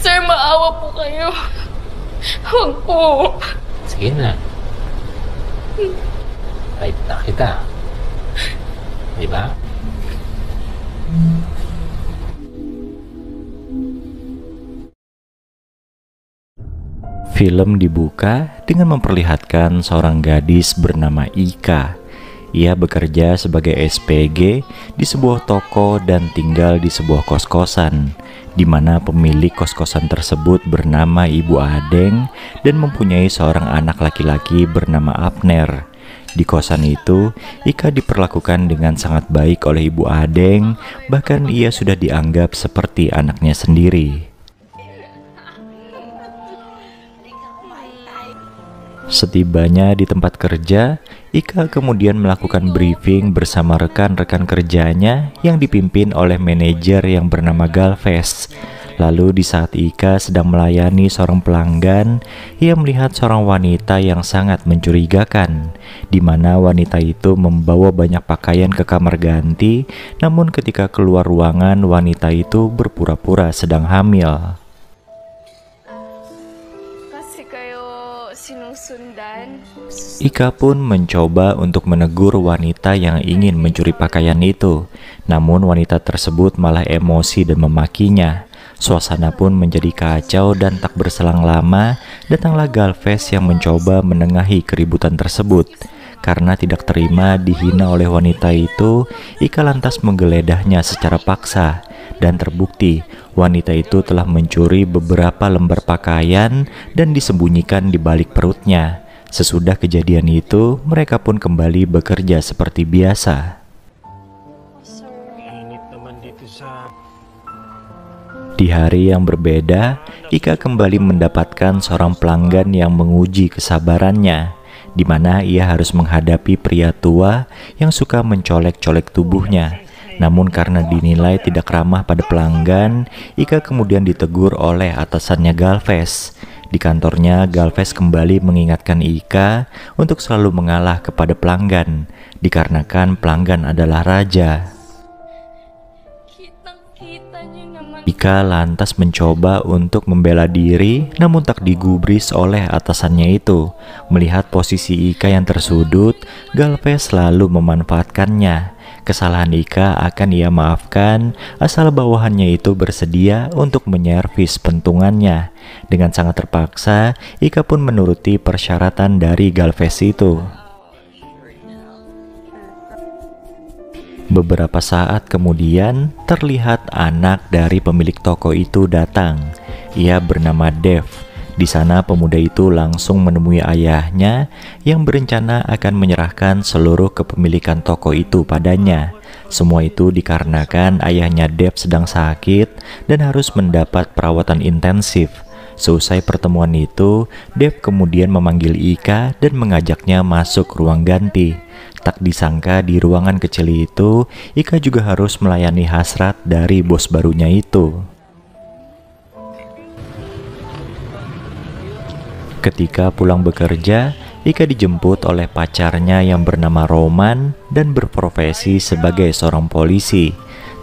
Sir, maawa po kayo. Huwag po. Sige na. Right na kita. Diba? Film dibuka dengan memperlihatkan seorang gadis bernama Ika. Ia bekerja sebagai SPG di sebuah toko dan tinggal di sebuah kos-kosan, di mana pemilik kos-kosan tersebut bernama Ibu Adeng dan mempunyai seorang anak laki-laki bernama Abner. Di kosan itu, Ika diperlakukan dengan sangat baik oleh Ibu Adeng, bahkan ia sudah dianggap seperti anaknya sendiri. Setibanya di tempat kerja, Ika kemudian melakukan briefing bersama rekan-rekan kerjanya yang dipimpin oleh manajer yang bernama Galvez. Lalu di saat Ika sedang melayani seorang pelanggan, ia melihat seorang wanita yang sangat mencurigakan, di mana wanita itu membawa banyak pakaian ke kamar ganti, namun ketika keluar ruangan wanita itu berpura-pura sedang hamil. Ika pun mencoba untuk menegur wanita yang ingin mencuri pakaian itu, namun wanita tersebut malah emosi dan memakinya. Suasana pun menjadi kacau dan tak berselang lama, datanglah Galvez yang mencoba menengahi keributan tersebut. Karena tidak terima dihina oleh wanita itu, Ika lantas menggeledahnya secara paksa. Dan terbukti, wanita itu telah mencuri beberapa lembar pakaian dan disembunyikan di balik perutnya. Sesudah kejadian itu, mereka pun kembali bekerja seperti biasa. Di hari yang berbeda, Ika kembali mendapatkan seorang pelanggan yang menguji kesabarannya, di mana ia harus menghadapi pria tua yang suka mencolek-colek tubuhnya. Namun karena dinilai tidak ramah pada pelanggan, Ika kemudian ditegur oleh atasannya Galvez. Di kantornya, Galvez kembali mengingatkan Ika untuk selalu mengalah kepada pelanggan, dikarenakan pelanggan adalah raja. Ika lantas mencoba untuk membela diri, namun tak digubris oleh atasannya itu. Melihat posisi Ika yang tersudut, Galvez selalu memanfaatkannya. Kesalahan Ika akan ia maafkan asal bawahannya itu bersedia untuk menyervis pentungannya. Dengan sangat terpaksa, Ika pun menuruti persyaratan dari Galvez itu. Beberapa saat kemudian, terlihat anak dari pemilik toko itu datang. Ia bernama Dev. Di sana pemuda itu langsung menemui ayahnya yang berencana akan menyerahkan seluruh kepemilikan toko itu padanya. Semua itu dikarenakan ayahnya Dev sedang sakit dan harus mendapat perawatan intensif. Seusai pertemuan itu, Dev kemudian memanggil Ika dan mengajaknya masuk ruang ganti. Tak disangka di ruangan kecil itu, Ika juga harus melayani hasrat dari bos barunya itu. Ketika pulang bekerja, Ika dijemput oleh pacarnya yang bernama Roman dan berprofesi sebagai seorang polisi.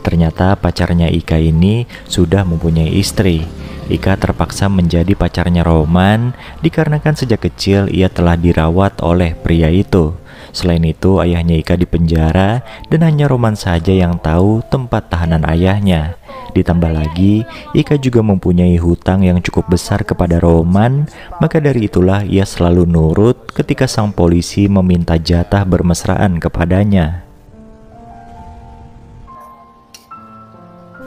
Ternyata pacarnya Ika ini sudah mempunyai istri. Ika terpaksa menjadi pacarnya Roman dikarenakan sejak kecil ia telah dirawat oleh pria itu. Selain itu, ayahnya Ika dipenjara dan hanya Roman saja yang tahu tempat tahanan ayahnya. Ditambah lagi, Ika juga mempunyai hutang yang cukup besar kepada Roman, maka dari itulah ia selalu nurut ketika sang polisi meminta jatah bermesraan kepadanya.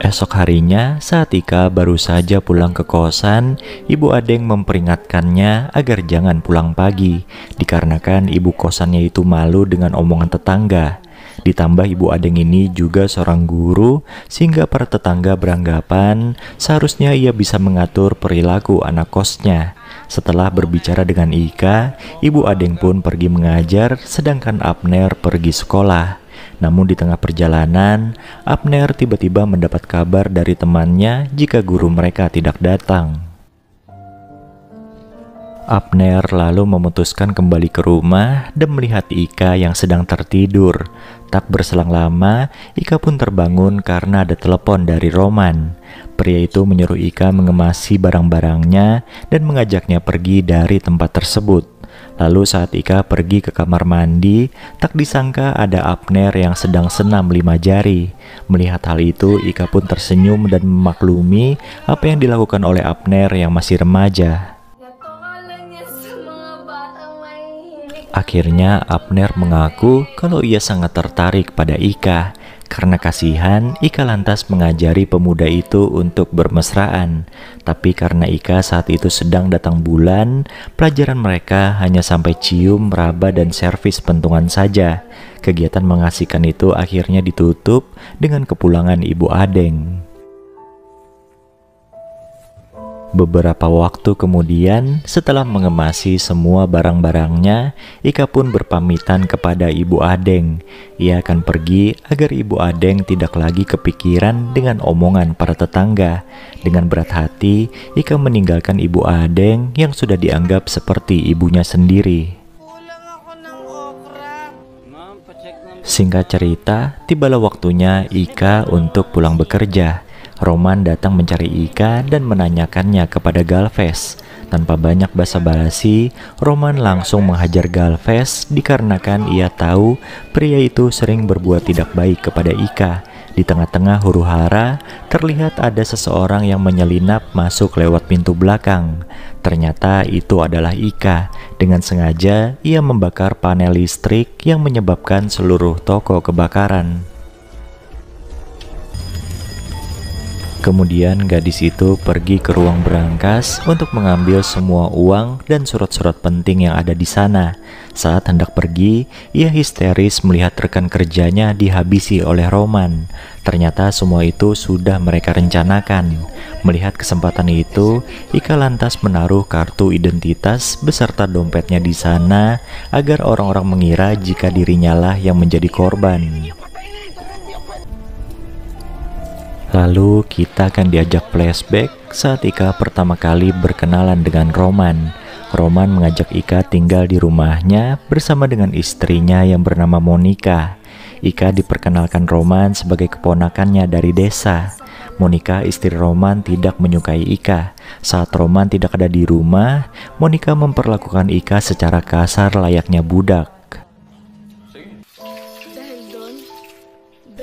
Esok harinya, saat Ika baru saja pulang ke kosan, Ibu Adeng memperingatkannya agar jangan pulang pagi, dikarenakan ibu kosannya itu malu dengan omongan tetangga. Ditambah Ibu Adeng ini juga seorang guru, sehingga para tetangga beranggapan seharusnya ia bisa mengatur perilaku anak kosnya. Setelah berbicara dengan Ika, Ibu Adeng pun pergi mengajar, sedangkan Abner pergi sekolah. Namun di tengah perjalanan, Abner tiba-tiba mendapat kabar dari temannya jika guru mereka tidak datang. Abner lalu memutuskan kembali ke rumah dan melihat Ika yang sedang tertidur. Tak berselang lama, Ika pun terbangun karena ada telepon dari Roman. Pria itu menyuruh Ika mengemasi barang-barangnya dan mengajaknya pergi dari tempat tersebut. Lalu saat Ika pergi ke kamar mandi, tak disangka ada Abner yang sedang senam 5 jari. Melihat hal itu, Ika pun tersenyum dan memaklumi apa yang dilakukan oleh Abner yang masih remaja. Akhirnya Abner mengaku kalau ia sangat tertarik pada Ika. Karena kasihan, Ika lantas mengajari pemuda itu untuk bermesraan. Tapi karena Ika saat itu sedang datang bulan, pelajaran mereka hanya sampai cium, raba, dan servis pentungan saja. Kegiatan mengasihkan itu akhirnya ditutup dengan kepulangan Ibu Adeng. Beberapa waktu kemudian, setelah mengemasi semua barang-barangnya, Ika pun berpamitan kepada Ibu Adeng. Ia akan pergi agar Ibu Adeng tidak lagi kepikiran dengan omongan para tetangga. Dengan berat hati, Ika meninggalkan Ibu Adeng yang sudah dianggap seperti ibunya sendiri. Singkat cerita, tibalah waktunya Ika untuk pulang bekerja. Roman datang mencari Ika dan menanyakannya kepada Galvez. Tanpa banyak basa-basi, Roman langsung menghajar Galvez dikarenakan ia tahu pria itu sering berbuat tidak baik kepada Ika. Di tengah-tengah huru-hara, terlihat ada seseorang yang menyelinap masuk lewat pintu belakang. Ternyata itu adalah Ika. Dengan sengaja, ia membakar panel listrik yang menyebabkan seluruh toko kebakaran. Kemudian gadis itu pergi ke ruang berangkas untuk mengambil semua uang dan surat-surat penting yang ada di sana. Saat hendak pergi, ia histeris melihat rekan kerjanya dihabisi oleh Roman. Ternyata semua itu sudah mereka rencanakan. Melihat kesempatan itu, Ika lantas menaruh kartu identitas beserta dompetnya di sana agar orang-orang mengira jika dirinya lah yang menjadi korban. Lalu kita akan diajak flashback saat Ika pertama kali berkenalan dengan Roman. Roman mengajak Ika tinggal di rumahnya bersama dengan istrinya yang bernama Monica. Ika diperkenalkan Roman sebagai keponakannya dari desa. Monica, istri Roman, tidak menyukai Ika. Saat Roman tidak ada di rumah, Monica memperlakukan Ika secara kasar layaknya budak.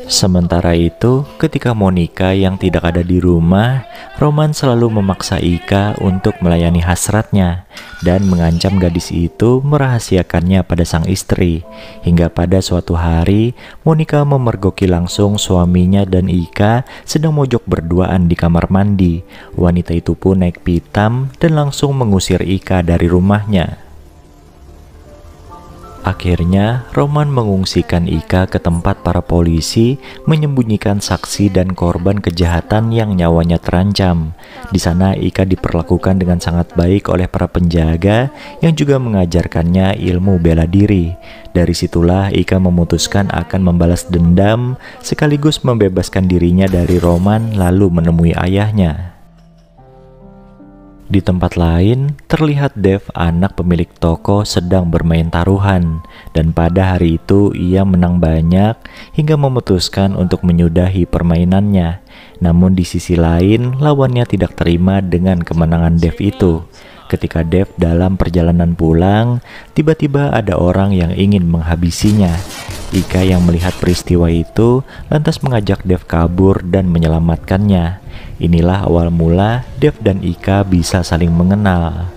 Sementara itu, ketika Monica yang tidak ada di rumah, Roman selalu memaksa Ika untuk melayani hasratnya dan mengancam gadis itu merahasiakannya pada sang istri. Hingga pada suatu hari, Monica memergoki langsung suaminya dan Ika sedang mojok berduaan di kamar mandi. Wanita itu pun naik pitam dan langsung mengusir Ika dari rumahnya. Akhirnya, Roman mengungsikan Ika ke tempat para polisi, menyembunyikan saksi dan korban kejahatan yang nyawanya terancam. Di sana, Ika diperlakukan dengan sangat baik oleh para penjaga yang juga mengajarkannya ilmu bela diri. Dari situlah Ika memutuskan akan membalas dendam sekaligus membebaskan dirinya dari Roman lalu menemui ayahnya. Di tempat lain, terlihat Dev, anak pemilik toko, sedang bermain taruhan. Dan pada hari itu ia menang banyak hingga memutuskan untuk menyudahi permainannya. Namun di sisi lain, lawannya tidak terima dengan kemenangan Dev itu. Ketika Dev dalam perjalanan pulang, tiba-tiba ada orang yang ingin menghabisinya. Ika yang melihat peristiwa itu lantas mengajak Dev kabur dan menyelamatkannya. Inilah awal mula Dev dan Ika bisa saling mengenal.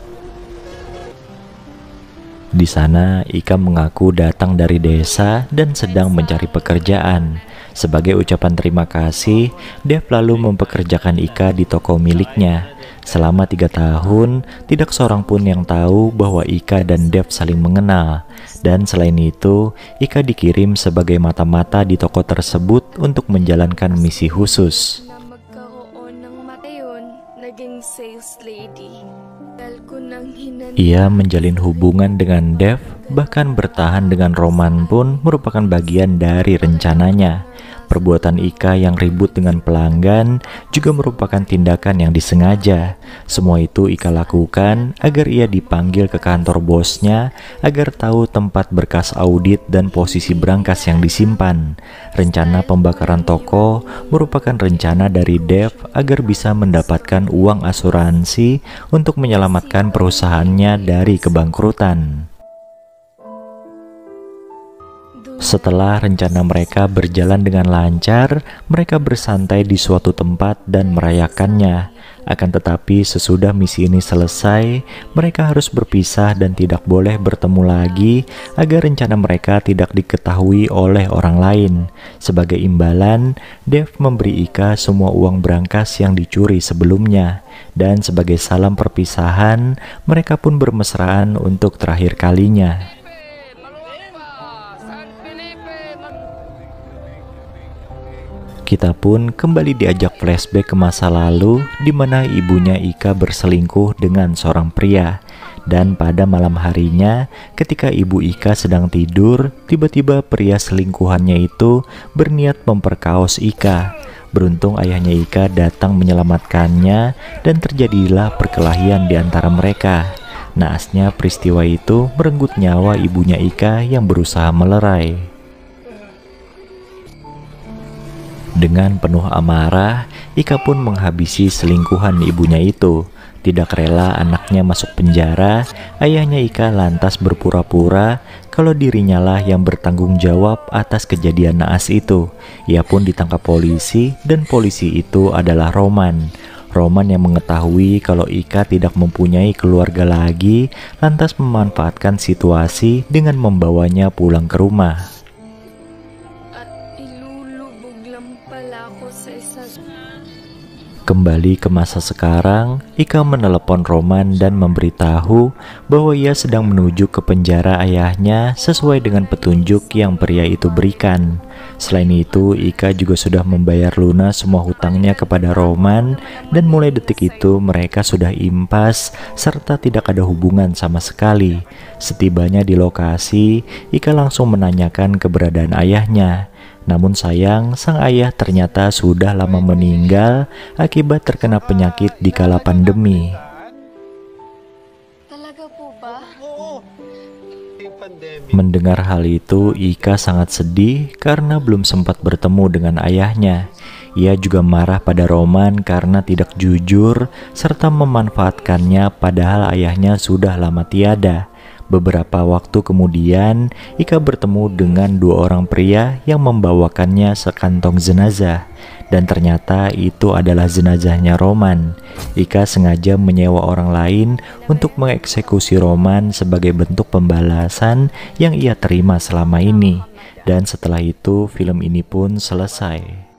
Di sana, Ika mengaku datang dari desa dan sedang mencari pekerjaan. Sebagai ucapan terima kasih, Dev lalu mempekerjakan Ika di toko miliknya. Selama 3 tahun, tidak seorang pun yang tahu bahwa Ika dan Dev saling mengenal. Dan selain itu, Ika dikirim sebagai mata-mata di toko tersebut untuk menjalankan misi khusus. Ia menjalin hubungan dengan Dev bahkan bertahan dengan Roman pun merupakan bagian dari rencananya. Perbuatan Ika yang ribut dengan pelanggan juga merupakan tindakan yang disengaja. Semua itu Ika lakukan agar ia dipanggil ke kantor bosnya agar tahu tempat berkas audit dan posisi berangkas yang disimpan. Rencana pembakaran toko merupakan rencana dari Dev agar bisa mendapatkan uang asuransi untuk menyelamatkan perusahaannya dari kebangkrutan. Setelah rencana mereka berjalan dengan lancar, mereka bersantai di suatu tempat dan merayakannya. Akan tetapi sesudah misi ini selesai, mereka harus berpisah dan tidak boleh bertemu lagi agar rencana mereka tidak diketahui oleh orang lain. Sebagai imbalan, Dev memberi Ika semua uang berangkas yang dicuri sebelumnya. Dan sebagai salam perpisahan, mereka pun bermesraan untuk terakhir kalinya. Kita pun kembali diajak flashback ke masa lalu di mana ibunya Ika berselingkuh dengan seorang pria. Dan pada malam harinya ketika ibu Ika sedang tidur, tiba-tiba pria selingkuhannya itu berniat memperkaos Ika. Beruntung ayahnya Ika datang menyelamatkannya dan terjadilah perkelahian di antara mereka. Naasnya peristiwa itu merenggut nyawa ibunya Ika yang berusaha melerai. Dengan penuh amarah, Ika pun menghabisi selingkuhan ibunya itu. Tidak rela anaknya masuk penjara, ayahnya Ika lantas berpura-pura kalau dirinya lah yang bertanggung jawab atas kejadian naas itu. Ia pun ditangkap polisi dan polisi itu adalah Roman. Roman yang mengetahui kalau Ika tidak mempunyai keluarga lagi, lantas memanfaatkan situasi dengan membawanya pulang ke rumah. Kembali ke masa sekarang, Ika menelepon Roman dan memberitahu bahwa ia sedang menuju ke penjara ayahnya sesuai dengan petunjuk yang pria itu berikan. Selain itu, Ika juga sudah membayar lunas semua hutangnya kepada Roman dan mulai detik itu mereka sudah impas serta tidak ada hubungan sama sekali. Setibanya di lokasi, Ika langsung menanyakan keberadaan ayahnya. Namun sayang, sang ayah ternyata sudah lama meninggal akibat terkena penyakit di kala pandemi. Mendengar hal itu, Ika sangat sedih karena belum sempat bertemu dengan ayahnya. Ia juga marah pada Roman karena tidak jujur serta memanfaatkannya padahal ayahnya sudah lama tiada. Beberapa waktu kemudian, Ika bertemu dengan dua orang pria yang membawakannya sekantong jenazah. Dan ternyata itu adalah jenazahnya Roman. Ika sengaja menyewa orang lain untuk mengeksekusi Roman sebagai bentuk pembalasan yang ia terima selama ini. Dan setelah itu, film ini pun selesai.